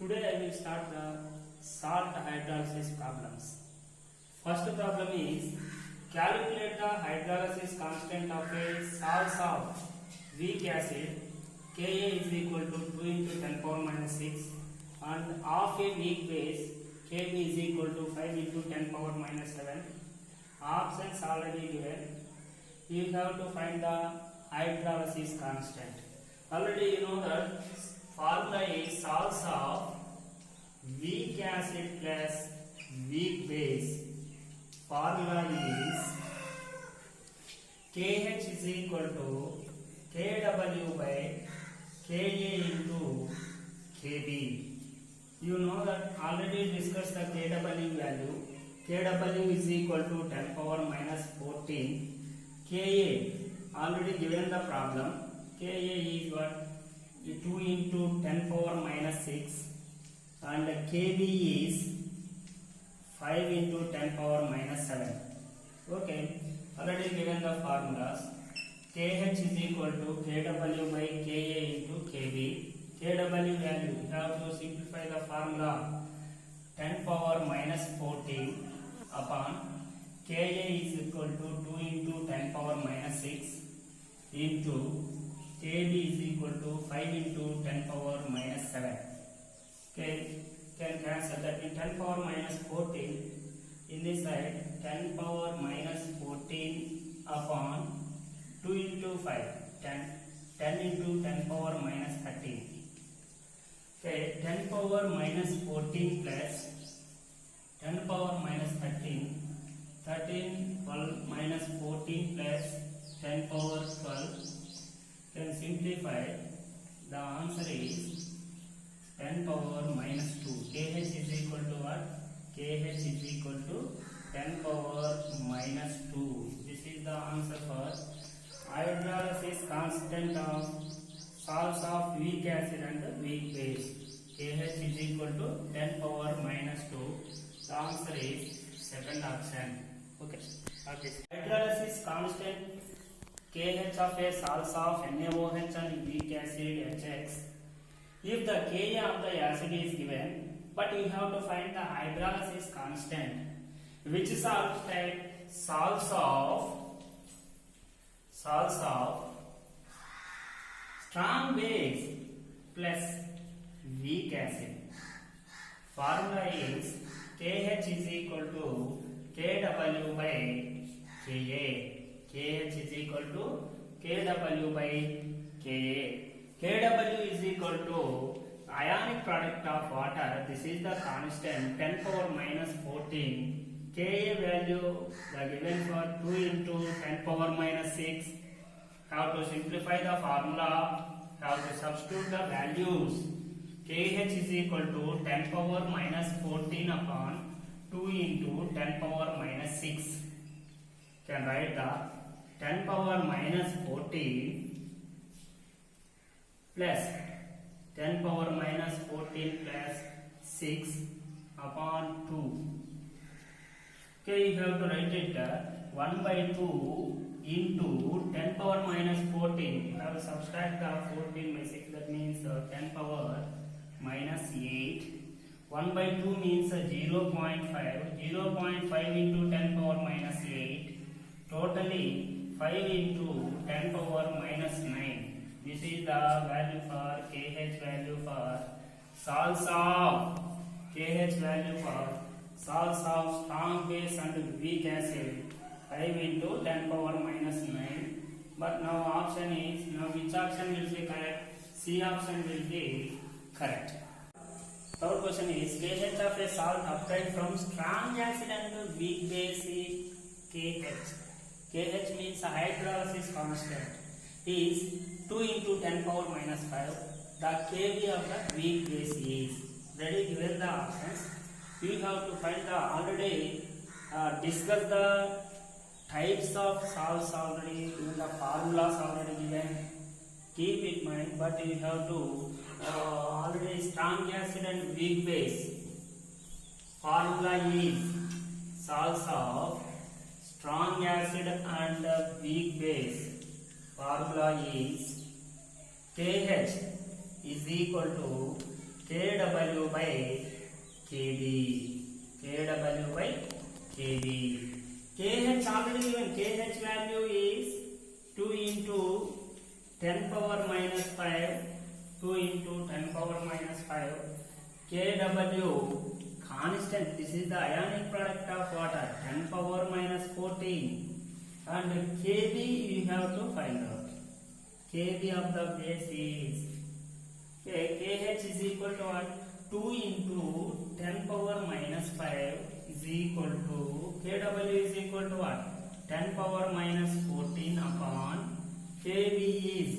Today I will start the salt hydrolysis problems. First problem is calculate the hydrolysis constant of a salts of weak acid Ka is equal to 2 into 10 power minus 6 and of a weak base Kb is equal to 5 into 10 power minus 7. Options already given. You have to find the hydrolysis constant. Already you know that formula is salts of weak acid plus weak base. Formula is Kh is equal to Kw by Ka into Kb. You know that already discussed the Kw value. Kw is equal to 10 power minus 14. Ka already given the problem. Ka is what? 2 into 10 power minus 6 and Kb is 5 into 10 power minus 7. Okay, already given the formulas. Kh is equal to Kw by Ka into Kb. Kw value, you have to simplify the formula 10 power minus 14 upon Ka is equal to 2 into 10 power minus 6 into Kb is equal to 5 into 10 power minus 7. Okay, can cancel that in 10 power minus 14 in this side 10 power minus 14 upon 2 into 5 10 into 10 power minus 13. Okay, 10 power minus 14 plus 10 power minus 13 12 minus 14 plus 10 power 12. Can simplify. The answer is 10 power minus 2. Kh is equal to what? Kh is equal to 10 power minus 2. This is the answer for hydrolysis constant of salts of weak acid and weak base. Kh is equal to 10 power minus 2. The answer is second option. Okay. Hydrolysis constant Kh of a salts of NaOH and weak acid HX. If the Ka of the acid is given, but you have to find the hydrolysis constant. Which salt type? Salts of strong base plus weak acid. Formula is Kh is equal to Kw by Ka. Kh is equal to Kw by Ka. Kw is equal to ionic product of water. This is the constant 10 power minus 14. Ka value given for 2 into 10 power minus 6. Have to simplify the formula. Have to substitute the values. Kh is equal to 10 power minus 14 upon 2 into 10 power minus 6. Can write the 10 power minus 14 plus 10 power minus 14 plus 6 upon 2. Okay, you have to write it 1 by 2 into 10 power minus 14. You have to subtract the 14 by 6. That means 10 power minus 8. 1 by 2 means 0.5. 0.5 into 10 power minus 8. Totally 5 into 10 power minus 9. This is the value for Kh value for salts of strong base and weak acid 5 into 10 power minus 9. But now option is, now which option will be correct? C option will be correct. Third question is Kh of a salt obtained from strong acid and weak base is Kh. Kh means a hydrolysis constant is 2 into 10 power minus 5. The Kb of the weak base is. Ready, given the options. You have to find the already discuss the types of salts already given, the formulas already given. Keep it in mind, but you have to already strong acid and weak base. Formula is salts of strong acid and weak base. Formula is Kh is equal to kW by kb, kW by kb. kh already given, kh value is 2 into 10 power minus 5, 2 into 10 power minus 5. kW constant, this is the ionic product of water, 10 power minus 14. And kb you have to find out. kb of the base is, kh is equal to what? 2 into 10 power minus 5 is equal to, kW is equal to what? 10 power minus 14 upon kb is,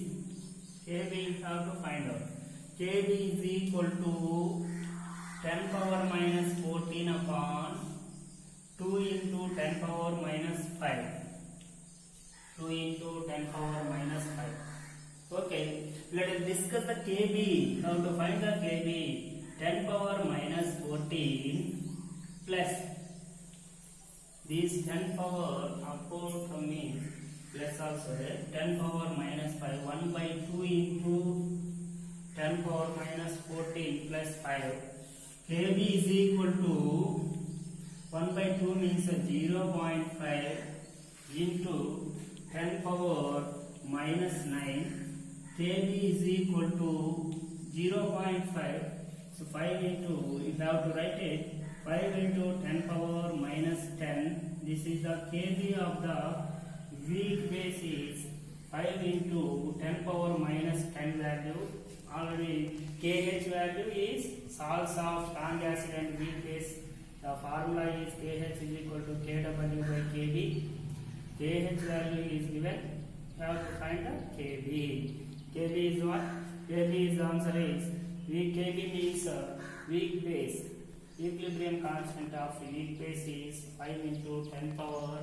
kb you have to find out. kb is equal to 10 power minus 14 upon 2 into 10 power minus 5. 2 into 10 power minus 5. Okay, let us discuss the kb. How to find the kb? 10 power minus 14 plus this 10 power upward means plus also 10 power minus 5. 1 by 2 into 10 power minus 14 plus 5. kb is equal to 1 by 2 means 0.5 into 10 power minus 9. kb is equal to 0.5. So 5 into, you have to write it, 5 into 10 power minus 10. This is the kb of the weak base is 5 into 10 power minus 10 value. Already kh value is salts of strong acid and weak base. The formula is kh is equal to kW by kb. kh value is given. You have to find the kb. kb is what? kb is the answer is weak. kb means weak base. Equilibrium constant of weak base is 5 into 10 power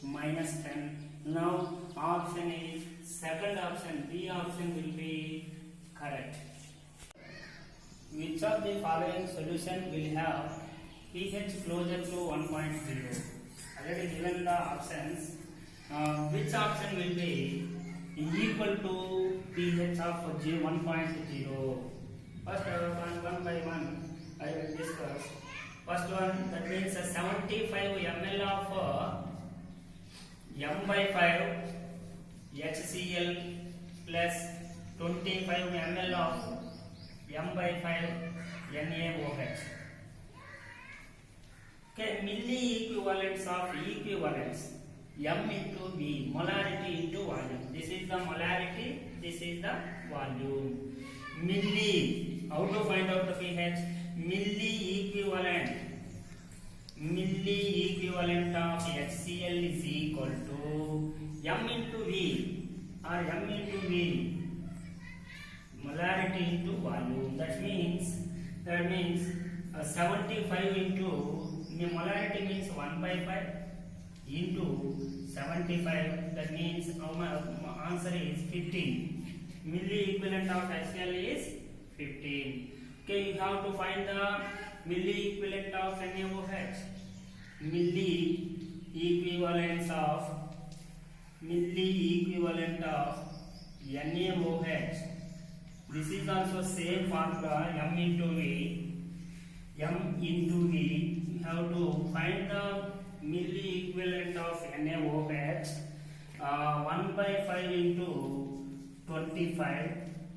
minus 10. Now option is second option. B option will be correct. Which of the following solution will have pH closer to 1.0? Already given the options. Which option will be equal to pH of 1.0? First, one by one, I will discuss. First one, that means 75 ml of m by 5 HCl plus 25 ml of m by 5 NaOH. Okay, milli equivalents of equivalents. M into V, molarity into volume. This is the molarity, this is the volume. Milli, how to find out the pH? Milli equivalent of HCl is equal to M into V or M into V, molarity into volume. That means 75 into, the molarity means 1 by 5 into 75, that means our answer is 15. Milli equivalent of HCl is 15. Okay, you have to find the milli equivalent of NaOH. Milli equivalent of NaOH. This is also same formula, M into V. M into V. You have to find the milli equivalent of NaOH. 1 by 5 into 25.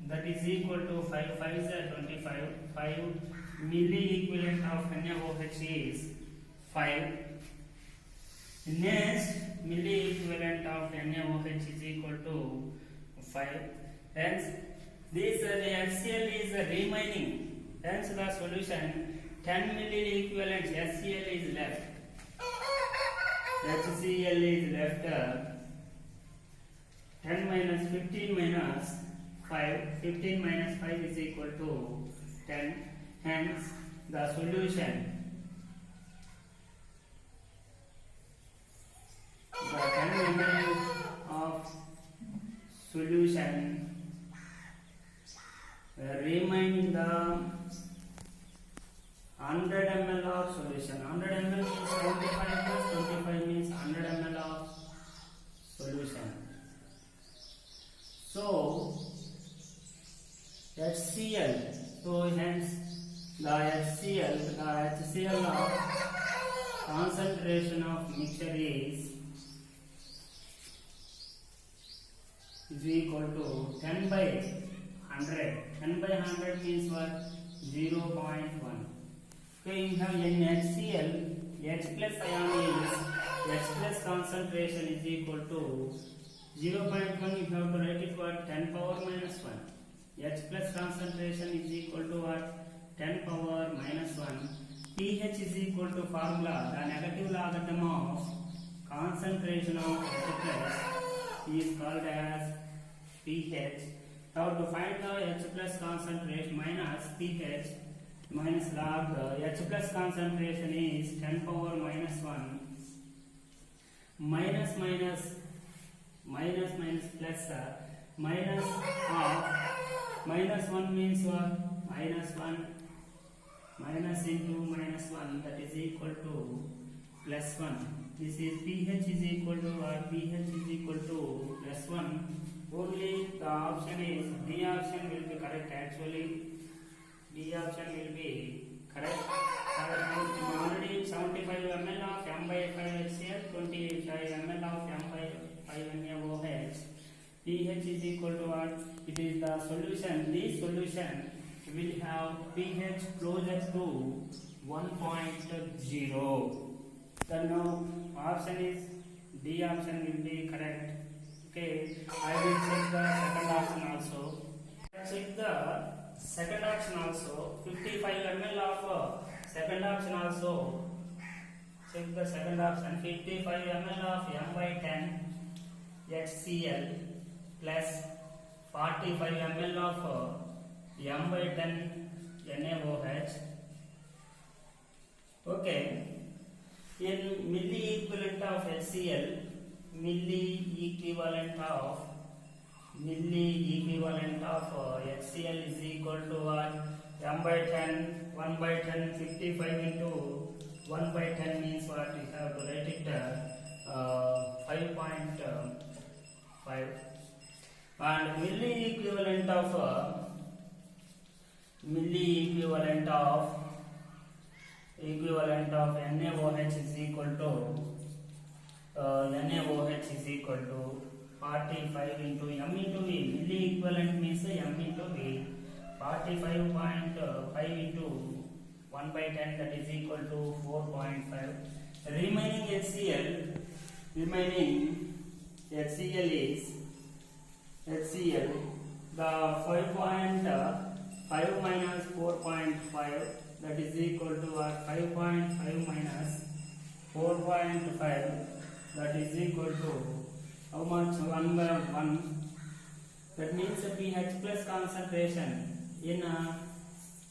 That is equal to 5. 5 is 25. 5 milli equivalent of NaOH is 5. Next, milli equivalent of NaOH is equal to 5. Hence, this the HCl is remaining. Hence, the solution 10 milli equivalent HCl is left. HCl is left. 10 minus 15 minus 5. 15 minus 5 is equal to 10. Hence, the solution. The 10 ml of solution remain the 100 ml of solution. 100 ml means 25 plus 25 means 100 ml of solution. So HCl, so hence the HCl of concentration of mixture is equal to 10 by 100. 10 by 100 means what? 0.1. Okay, you have NHCl, H plus ion is H plus concentration is equal to 0.1. You have to write it what? 10 power minus 1. H plus concentration is equal to what? 10 power minus 1. pH is equal to formula, the negative logarithm of concentration of H plus is called as pH. Now to find the H plus concentration minus pH minus log, H plus concentration is 10 power minus 1 minus plus minus of minus 1 means what? Minus 1 minus into minus 1, that is equal to plus 1. This is pH is equal to what? pH is equal to plus 1. Only the option is D option will be correct. Actually D option will be correct. Already 75 ml of M by 5 HCl, 25 ml of M by 5 NaOH. pH is equal to what? It is the solution. This solution will have pH closer to 1.0. Then now option is D option will be correct. Okay, I will check the second option also. Check the second option also. 55 ml of second option also. Check the second option. 55 ml of M by 10 HCl plus 45 ml of M by 10 NaOH. Okay. In milli equivalent of HCl, milli equivalent of HCl is equal to what? M by 10, 1 by 10, 55 into 1 by 10 means what? We have to write it 5.5. And milli equivalent of NaOH is equal to 45 into M into V. Milli equivalent means M into V. 45.5 into 1 by 10, that is equal to 4.5. Remaining HCl is the 5.5 minus 4.5, that is equal to what? 5.5 minus 4.5, that is equal to how much? 1 by 1. That means pH plus concentration in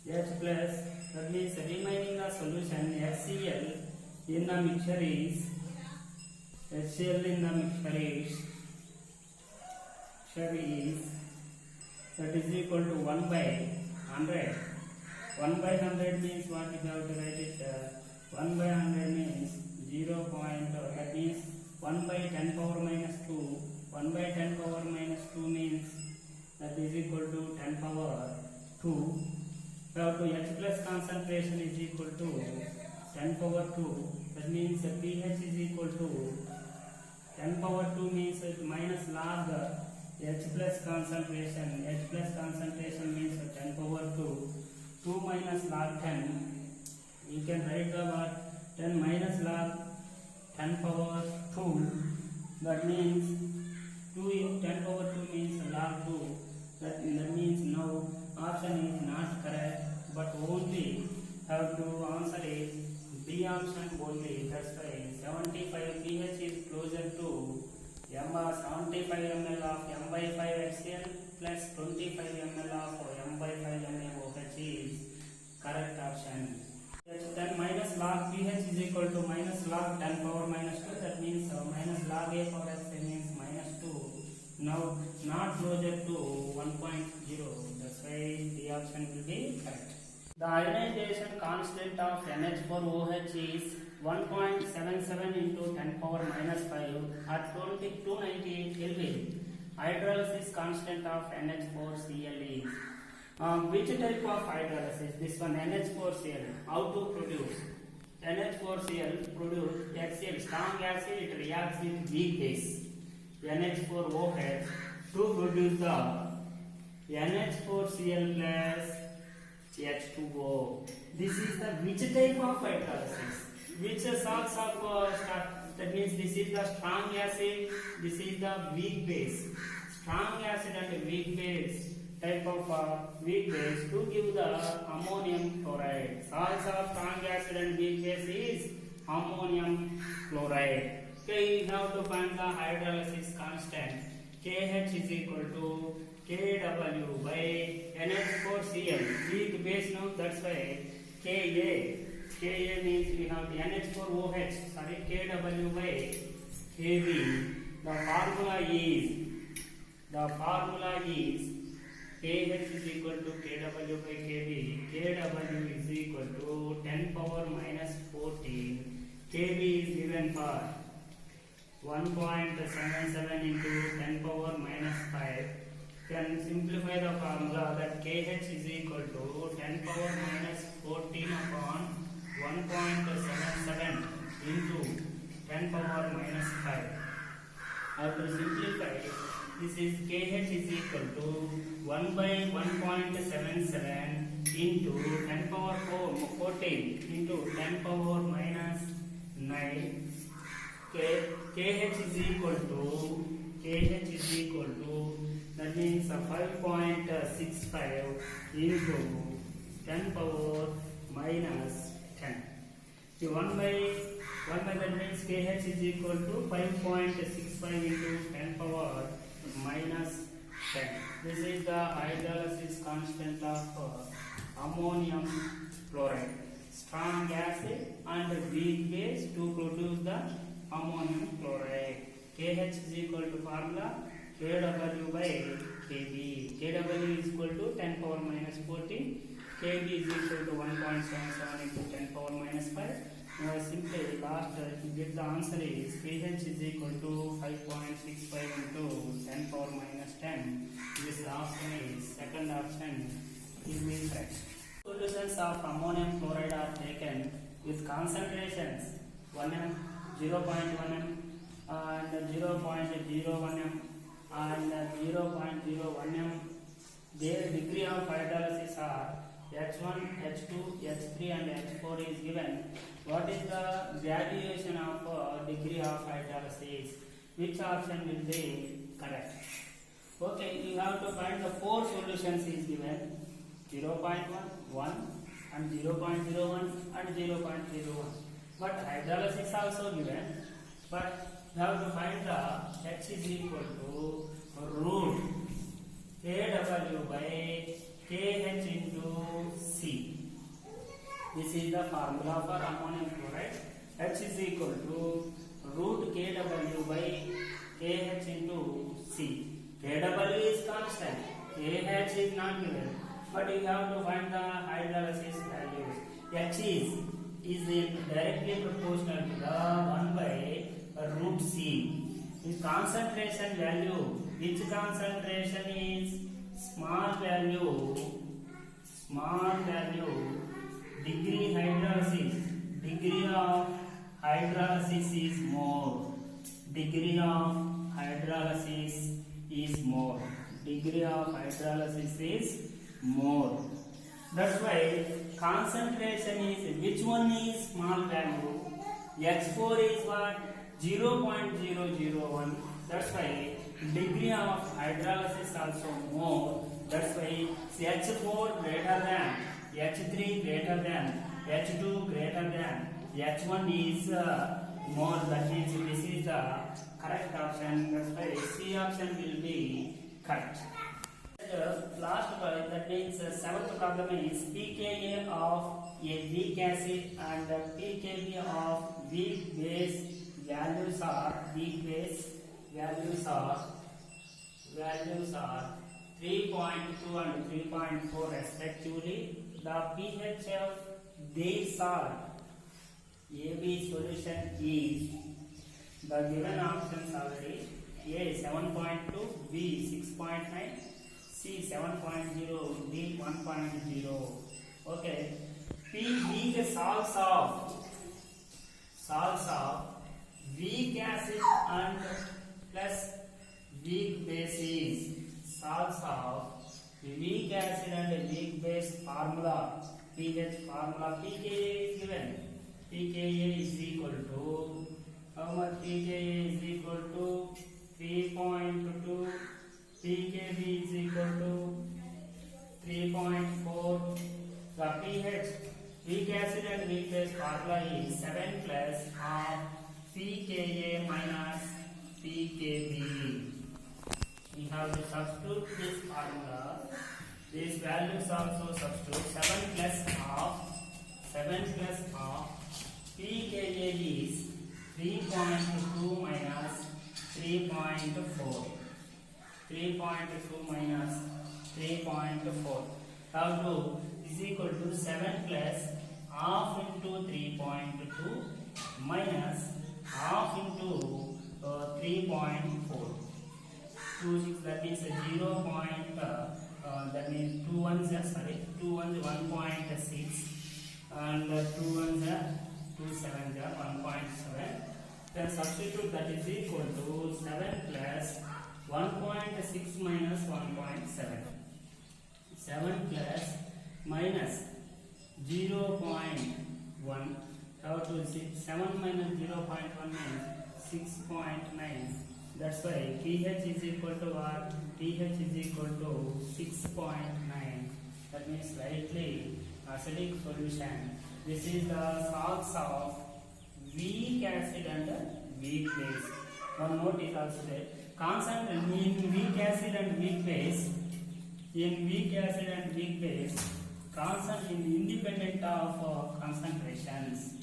H plus, that means remaining the solution HCl in the mixture is that is equal to 1 by 100. 1 by 100 means what? You have to write it 1 by 100 means 0. That means 1 by 10 power minus 2. 1 by 10 power minus 2 means that is equal to 10 power 2. So to H plus concentration is equal to 10 power 2. That means pH is equal to 10 power 2 means minus log H plus concentration. H plus concentration means 10 power 2. 2 minus log 10. You can write the word 10 minus log 10 power 2. That means 2 in 10 power 2 means log 2. That means no, option is not correct, but only have to answer is B option only. That's why 75 pH is closer to 75 ml of M by 5 HCl plus 25 ml of M by 5 NaOH is correct option. Then minus log pH is equal to minus log 10 power minus 2. That means minus log A power HCl means minus 2. Now not closer to 1.0. That's why the option will be correct. The ionization constant of NH4OH is 1.77 into 10 power minus 5 at 298 Kelvin. Hydrolysis constant of NH4Cl is Which type of hydrolysis? This one NH4Cl. How to produce? NH4Cl produce HCl strong acid. It reacts with weak base NH4OH to produce the NH4Cl plus H2O. This is the which type of hydrolysis? Which salts of that means this is the strong acid. This is the weak base. Strong acid and weak base type of weak base to give the ammonium chloride. Salts of strong acid and weak base is ammonium chloride. Okay, you have to find the hydrolysis constant. KH is equal to KW by NH4Cl. Weak base now, that's why Ka. Ka means we have the NH4OH. Sorry, KW by Kb. The formula is KH is equal to KW by Kb. KW is equal to 10 power minus 14. Kb is given for 1.77 into 10 power minus 5. Can simplify the formula that KH is equal to 10 power minus 14 upon 1.77 into 10 power minus 5. I have to simplify. This is KH is equal to 1 by 1.77 into 10 power 14 into 10 power minus 9. KH is equal to that means 5.65 into 10 power minus 10. The 1 by that means KH is equal to 5.65 into 10 power minus 10. This is the hydrolysis constant of ammonium chloride. Strong acid and weak base to produce the ammonium chloride. KH is equal to formula KW by Kb. KW is equal to 10 power minus 14. Kb is equal to 1.77 into 10 power minus 5. Simply last to get the answer is KH is equal to 5.65 into 10 power minus 10. This option is second option is incorrect. Solutions of ammonium chloride are taken with concentrations 1m, 0.1 m and 0.01 m and 0.01 m. Their degree of hydrolysis are H1, H2, H3 and H4 is given. What is the graduation of degree of hydrolysis? Which option will be correct? Okay, you have to find the 4 solutions is given. 0.1, 1 and 0.01 and 0.01. But hydrolysis also given. But you have to find the H is equal to root KW by KH into C. This is the formula for ammonium chloride. H is equal to root KW by KH into C. KW is constant. KH is not given. But you have to find the hydrolysis values. H is directly proportional to the 1 by root C. This concentration value, which concentration is small value, degree of hydrolysis is more. Degree of hydrolysis is more. That's why concentration is, which one is small value? H4 is what? 0.001. That's why degree of hydrolysis also more. That's why H4 greater than, H3 greater than, H2 greater than, H1 is more. That means this is the correct option. That's why C option will be correct. Last part, that means seventh problem is pKa of a weak acid and pKb of weak base values are 3.2 and 3.4 respectively. The pH of their salt AB solution is the given options already. A 7.2, B 6.9, C C 7.0, D 1.0. Okay. P weak salts of weak acid and plus weak bases. Salts of weak acid and weak base formula. pH formula pKa is given. pKa is equal to how much? pKa is equal to 3.2. pKb is equal to 3.4. The pH weak acid and weak base formula is 7 plus of pKa minus pKb. We have to substitute this formula. These values also substitute. 7 plus of pKa is 3.2 minus 3.4. 3.2 minus 3.4. How to is equal to 7 plus half into 3.2 minus half into 3.4. 2 6, that means 0. That means 2 ones 1.6 and 2 ones 2 7 1.7. Then substitute, that is equal to 7 plus 1.6 minus 1.7. 7 plus minus 0.1. How to see 7 minus 0.1 means 6.9. That's why pH is equal to what? pH is equal to 6.9. That means slightly acidic solution. This is the salts of weak acid and weak base. One note is also there. Constant in weak acid and weak base. In weak acid and weak base, constant in independent of concentrations.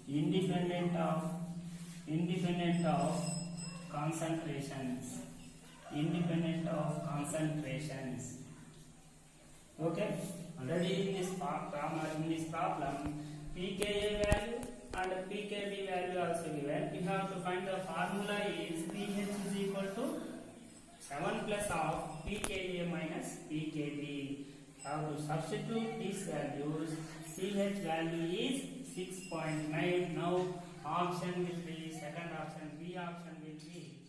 Independent of concentrations. Independent of concentrations. Okay. Already in this problem, pKa value and pKb value also given. We have to find the formula is pH is equal to 7 plus of pKa minus pKb. How to substitute these values? pH value is 6.9. Now option will be, second option, B option will be